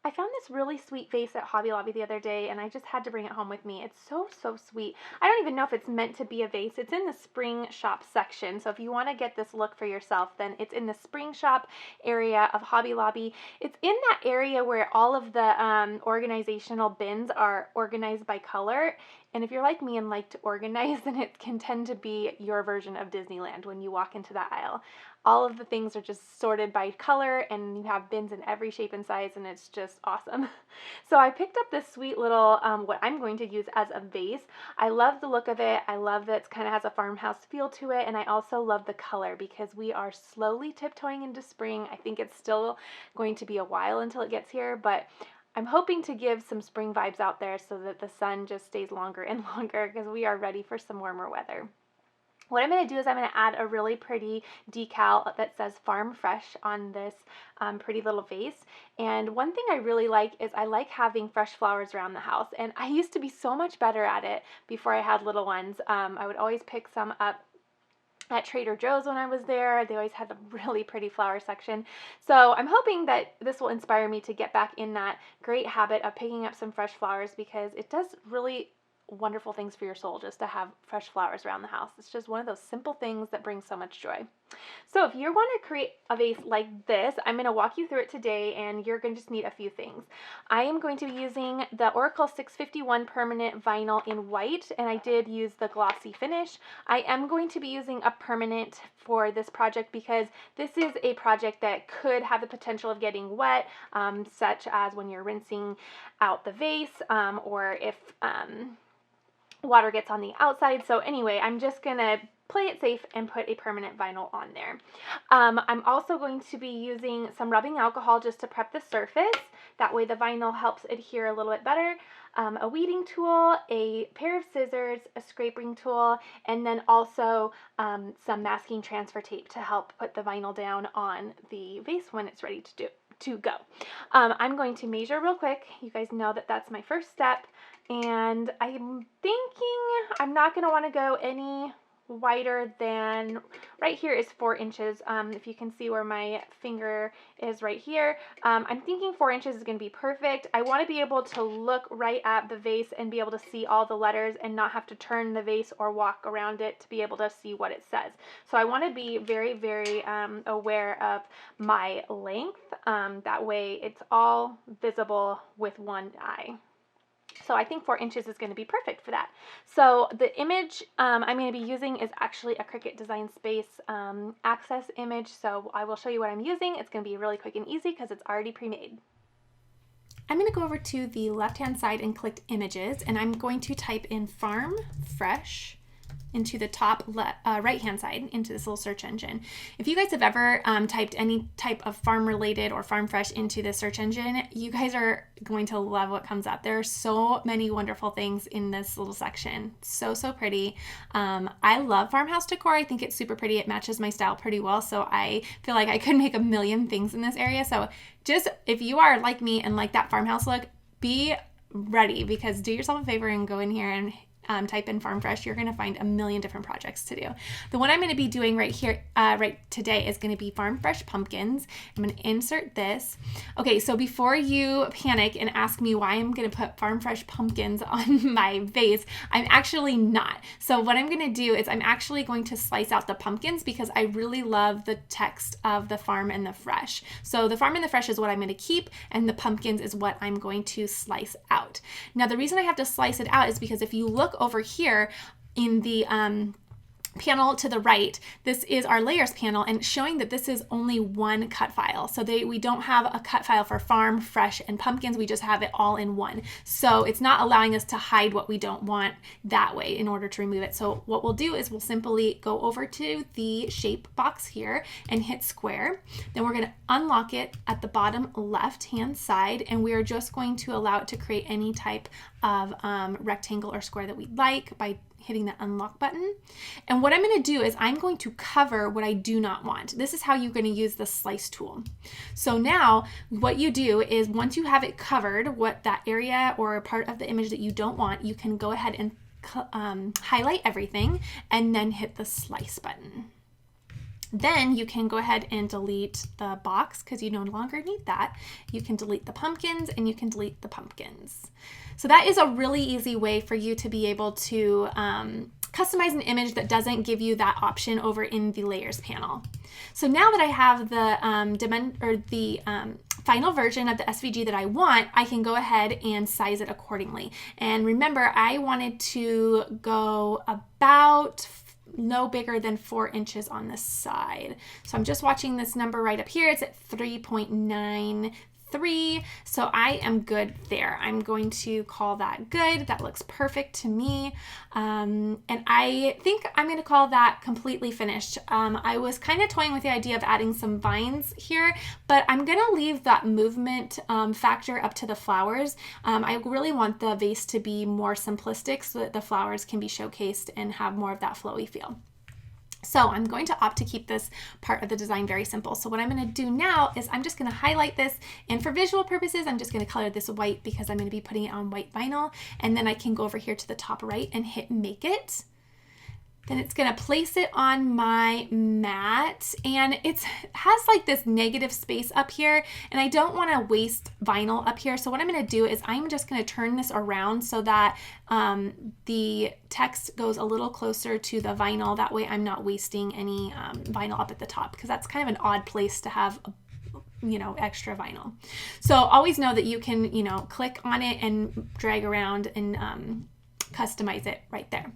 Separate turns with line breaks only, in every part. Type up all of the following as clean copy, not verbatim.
I found this really sweet vase at Hobby Lobby the other day, and I just had to bring it home with me. It's so, so sweet. I don't even know if it's meant to be a vase. It's in the spring shop section, so if you want to get this look for yourself, then it's in the spring shop area of Hobby Lobby. It's in that area where all of the organizational bins are organized by color. And if you're like me and like to organize, then it can tend to be your version of Disneyland when you walk into that aisle. All of the things are just sorted by color, and you have bins in every shape and size, and it's just awesome. So I picked up this sweet little, what I'm going to use as a vase. I love the look of it. I love that it kind of has a farmhouse feel to it, and I also love the color because we are slowly tiptoeing into spring. I think it's still going to be a while until it gets here, but I'm hoping to give some spring vibes out there so that the sun just stays longer and longer because we are ready for some warmer weather. What I'm going to do is I'm going to add a really pretty decal that says Farm Fresh on this pretty little vase. And one thing I really like is I like having fresh flowers around the house. And I used to be so much better at it before I had little ones. I would always pick some up at Trader Joe's when I was there. They always had a really pretty flower section. So I'm hoping that this will inspire me to get back in that great habit of picking up some fresh flowers because it does really wonderful things for your soul just to have fresh flowers around the house. It's just one of those simple things that brings so much joy. So if you want to create a vase like this, I'm going to walk you through it today, and you're going to just need a few things. I am going to be using the Oracle 651 permanent vinyl in white, and I did use the glossy finish. I am going to be using a permanent for this project because this is a project that could have the potential of getting wet, such as when you're rinsing out the vase, or if water gets on the outside. So anyway, I'm just gonna play it safe and put a permanent vinyl on there. I'm also going to be using some rubbing alcohol just to prep the surface. That way the vinyl helps adhere a little bit better. A weeding tool, a pair of scissors, a scraping tool, and then also some masking transfer tape to help put the vinyl down on the vase when it's ready to go. I'm going to measure real quick. You guys know that that's my first step. And I'm thinking I'm not going to want to go any wider than, right here is 4 inches. If you can see where my finger is right here, I'm thinking 4 inches is going to be perfect. I want to be able to look right at the vase and be able to see all the letters and not have to turn the vase or walk around it to be able to see what it says. So I want to be very, very aware of my length. That way it's all visible with one eye. So I think 4 inches is going to be perfect for that. So the image I'm going to be using is actually a Cricut Design Space Access image. So I will show you what I'm using. It's going to be really quick and easy because it's already pre-made. I'm going to go over to the left-hand side and click Images, and I'm going to type in Farm Fresh into the top right-hand side into this little search engine. If you guys have ever typed any type of farm related or farm fresh into the search engine, you guys are going to love what comes up. There are so many wonderful things in this little section. So, so pretty. I love Farmhouse Decor. I think it's super pretty. It matches my style pretty well. So I feel like I could make a million things in this area. So just if you are like me and like that farmhouse look, be ready, because do yourself a favor and go in here and type in Farm Fresh. You're going to find a million different projects to do. The one I'm going to be doing right here, right today, is going to be Farm Fresh pumpkins. I'm going to insert this. Okay, so before you panic and ask me why I'm going to put Farm Fresh pumpkins on my vase, I'm actually not. So what I'm going to do is I'm actually going to slice out the pumpkins because I really love the text of the farm and the fresh. So the farm and the fresh is what I'm going to keep, and the pumpkins is what I'm going to slice out. Now the reason I have to slice it out is because if you look over here in the panel to the right, this is our layers panel, and showing that this is only one cut file. So we don't have a cut file for farm, fresh, and pumpkins. We just have it all in one. So it's not allowing us to hide what we don't want that way in order to remove it. So what we'll do is we'll simply go over to the shape box here and hit square. Then we're going to unlock it at the bottom left hand side, and we are just going to allow it to create any type of rectangle or square that we'd like by hitting the unlock button. And what I'm going to do is I'm going to cover what I do not want. This is how you're going to use the slice tool. So now what you do is once you have it covered, what that area or part of the image that you don't want, you can go ahead and highlight everything and then hit the slice button. Then you can go ahead and delete the box because you no longer need that. You can delete the pumpkins and you can delete the pumpkins. So that is a really easy way for you to be able to customize an image that doesn't give you that option over in the layers panel. So now that I have the final version of the SVG that I want, I can go ahead and size it accordingly. And remember, I wanted to go about no bigger than 4 inches on this side. So I'm just watching this number right up here. It's at 3.93. So I am good there. I'm going to call that good. That looks perfect to me. And I think I'm going to call that completely finished. I was kind of toying with the idea of adding some vines here, but I'm going to leave that movement factor up to the flowers. I really want the vase to be more simplistic so that the flowers can be showcased and have more of that flowy feel. So I'm going to opt to keep this part of the design very simple. So what I'm going to do now is I'm just going to highlight this, and for visual purposes, I'm just going to color this white because I'm going to be putting it on white vinyl. And then I can go over here to the top right and hit Make It. Then it's going to place it on my mat, and it has like this negative space up here, and I don't want to waste vinyl up here. So what I'm going to do is I'm just going to turn this around so that the text goes a little closer to the vinyl. That way I'm not wasting any vinyl up at the top, because that's kind of an odd place to have extra vinyl. So always know that you can, click on it and drag around and customize it right there.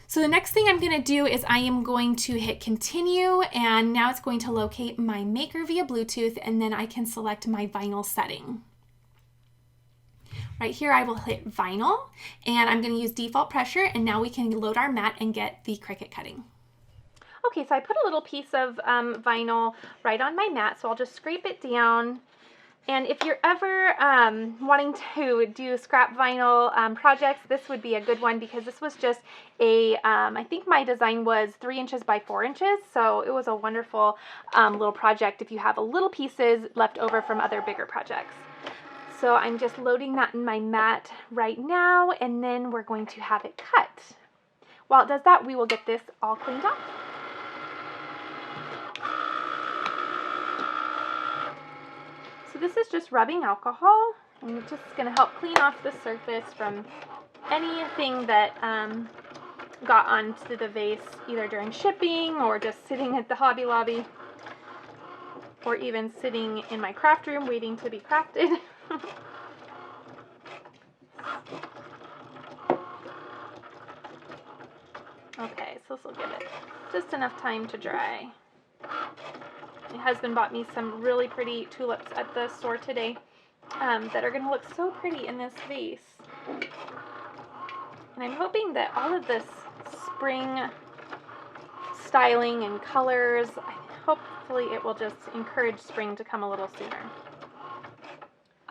So the next thing I'm going to do is I am going to hit continue, and now it's going to locate my maker via Bluetooth, and then I can select my vinyl setting. Right here I will hit vinyl, and I'm going to use default pressure, and now we can load our mat and get the Cricut cutting. Okay, so I put a little piece of vinyl right on my mat, so I'll just scrape it down. And if you're ever wanting to do scrap vinyl projects, this would be a good one, because this was just I think my design was 3 inches by 4 inches. So it was a wonderful little project if you have little pieces left over from other bigger projects. So I'm just loading that in my mat right now, and then we're going to have it cut. While it does that, we will get this all cleaned up. So this is just rubbing alcohol, and it's just going to help clean off the surface from anything that got onto the vase, either during shipping or just sitting at the Hobby Lobby, or even sitting in my craft room waiting to be crafted. Okay, so this will give it just enough time to dry. My husband bought me some really pretty tulips at the store today that are going to look so pretty in this vase. And I'm hoping that all of this spring styling and colors, hopefully it will just encourage spring to come a little sooner.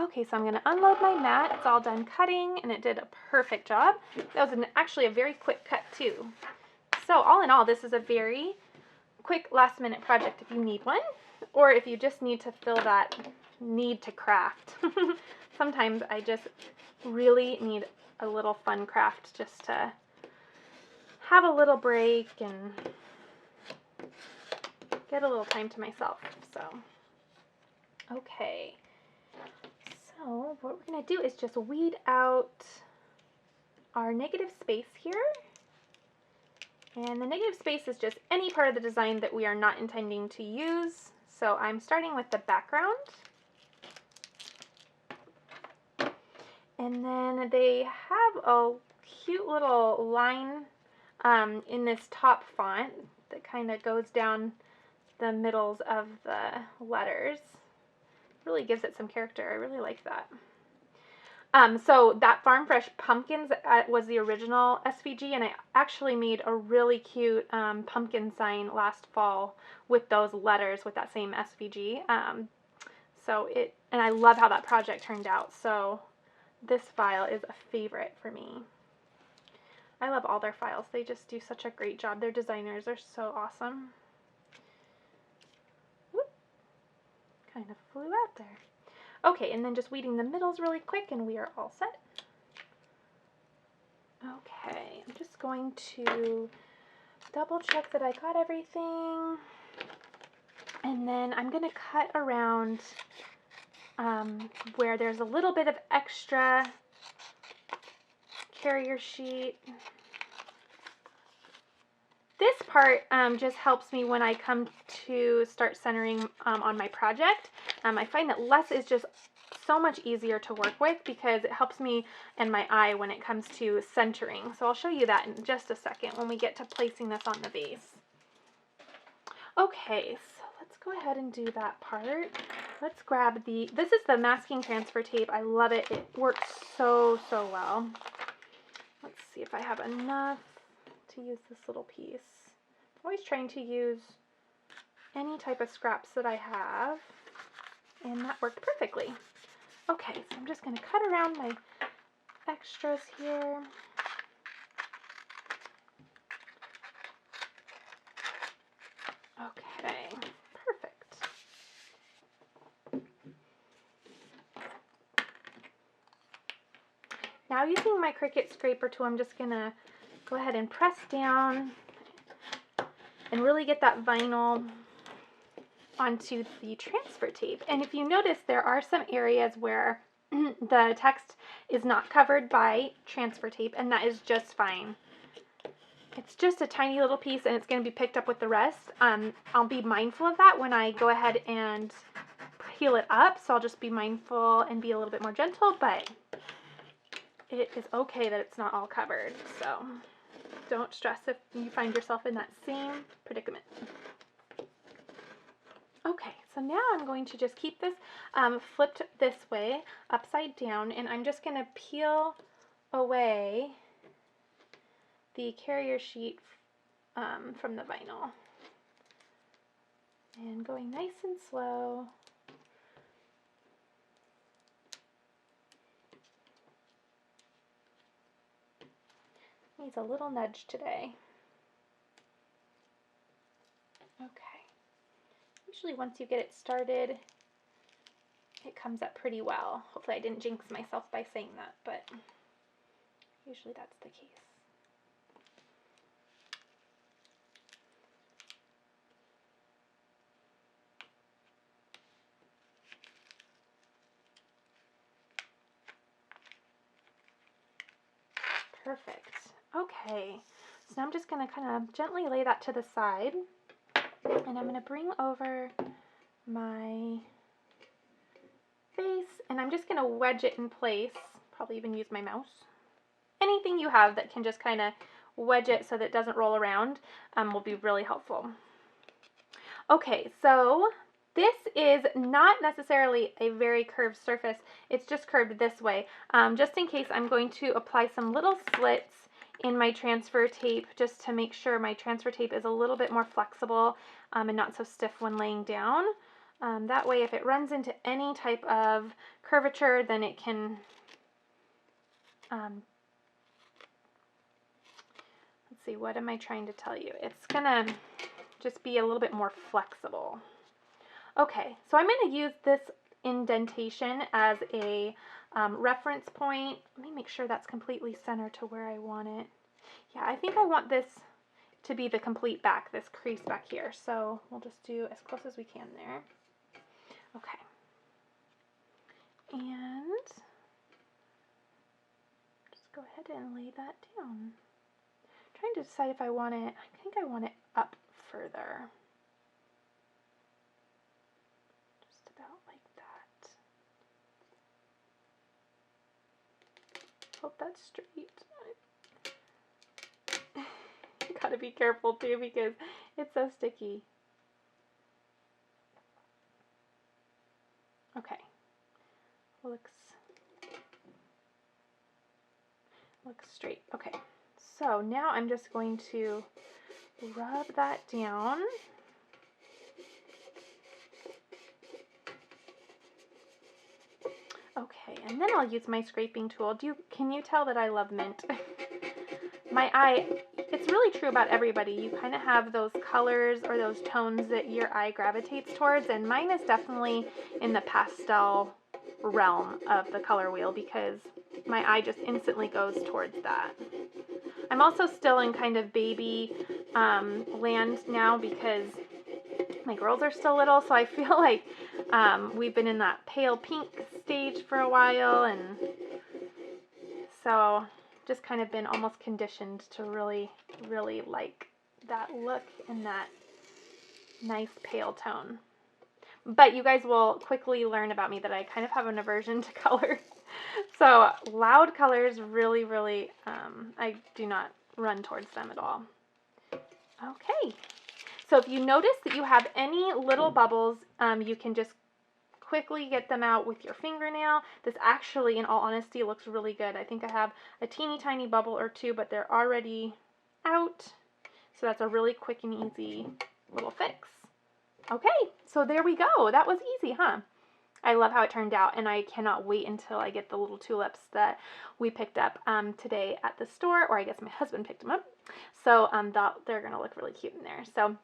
Okay, so I'm going to unload my mat. It's all done cutting, and it did a perfect job. That was actually a very quick cut too. So all in all, this is a very quick last minute project if you need one, or if you just need to fill that need to craft. Sometimes I just really need a little fun craft just to have a little break and get a little time to myself. So okay, so what we're going to do is just weed out our negative space here. And the negative space is just any part of the design that we are not intending to use. So I'm starting with the background. And then they have a cute little line in this top font that kind of goes down the middles of the letters. Really gives it some character. I really like that. So that Farm Fresh Pumpkins was the original SVG, and I actually made a really cute pumpkin sign last fall with those letters with that same SVG. And I love how that project turned out. So this file is a favorite for me. I love all their files. They just do such a great job. Their designers are so awesome. Whoop. Kind of flew out there. Okay, and then just weeding the middles really quick, and we are all set. Okay, I'm just going to double check that I got everything. And then I'm going to cut around where there's a little bit of extra carrier sheet. This part just helps me when I come to start centering on my project. I find that less is just so much easier to work with because it helps me and my eye when it comes to centering. So I'll show you that in just a second when we get to placing this on the vase. Okay, so let's go ahead and do that part. Let's grab this is the masking transfer tape. I love it. It works so well. Let's see if I have enough to use this little piece. I'm always trying to use any type of scraps that I have, and that worked perfectly. Okay, so I'm just going to cut around my extras here. Okay, perfect. Now using my Cricut scraper tool, I'm just going to go ahead and press down and really get that vinyl onto the transfer tape. And if you notice, there are some areas where the text is not covered by transfer tape, and that is just fine. It's just a tiny little piece and it's going to be picked up with the rest. I'll be mindful of that when I go ahead and peel it up, so I'll just be mindful and be a little bit more gentle, but it is okay that it's not all covered, so don't stress if you find yourself in that same predicament. Okay, so now I'm going to just keep this flipped this way, upside down, and I'm just going to peel away the carrier sheet from the vinyl. And going nice and slow. Needs a little nudge today. Okay. Usually once you get it started, it comes up pretty well. Hopefully I didn't jinx myself by saying that, but usually that's the case. Perfect. Okay, so now I'm just going to kind of gently lay that to the side, and I'm going to bring over my vase, and I'm just going to wedge it in place, probably even use my mouse. Anything you have that can just kind of wedge it so that it doesn't roll around will be really helpful. Okay, so this is not necessarily a very curved surface, it's just curved this way. Just in case, I'm going to apply some little slits in my transfer tape just to make sure my transfer tape is a little bit more flexible and not so stiff when laying down. That way if it runs into any type of curvature, then it can, let's see, what am I trying to tell you? It's gonna just be a little bit more flexible. Okay, so I'm going to use this indentation as a reference point. Let me make sure that's completely centered to where I want it. Yeah, I think I want this to be the complete back, this crease back here. So we'll just do as close as we can there. Okay. And just go ahead and lay that down. I'm trying to decide if I want it, I think I want it up further. Hope that's straight. You gotta be careful too because it's so sticky. Okay, looks straight. Okay, so now I'm just going to rub that down. Okay, and then I'll use my scraping tool. Can you tell that I love mint? My eye, it's really true about everybody. You kind of have those colors or those tones that your eye gravitates towards, and mine is definitely in the pastel realm of the color wheel because my eye just instantly goes towards that. I'm also still in kind of baby land now because My girls are still little, so I feel like we've been in that pale pink stage for a while, and so just kind of been almost conditioned to really, really like that look and that nice pale tone. But you guys will quickly learn about me that I kind of have an aversion to color. So loud colors really, really, I do not run towards them at all. Okay. So if you notice that you have any little bubbles, you can just quickly get them out with your fingernail. This actually, in all honesty, looks really good. I think I have a teeny tiny bubble or two, but they're already out. So that's a really quick and easy little fix. Okay, so there we go. That was easy, huh? I love how it turned out, and I cannot wait until I get the little tulips that we picked up today at the store, or I guess my husband picked them up. So they're going to look really cute in there. So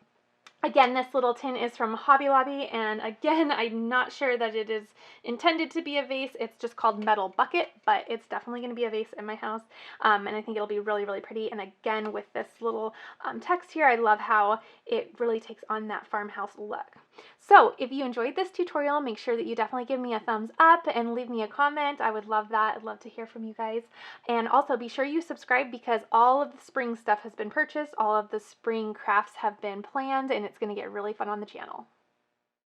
again, this little tin is from Hobby Lobby, and again, I'm not sure that it is intended to be a vase. It's just called Metal Bucket, but it's definitely going to be a vase in my house, and I think it'll be really, really pretty. And again, with this little text here, I love how it really takes on that farmhouse look. So if you enjoyed this tutorial, make sure that you definitely give me a thumbs up and leave me a comment. I would love that. I'd love to hear from you guys. And also be sure you subscribe, because all of the spring stuff has been purchased. All of the spring crafts have been planned, and it's going to get really fun on the channel.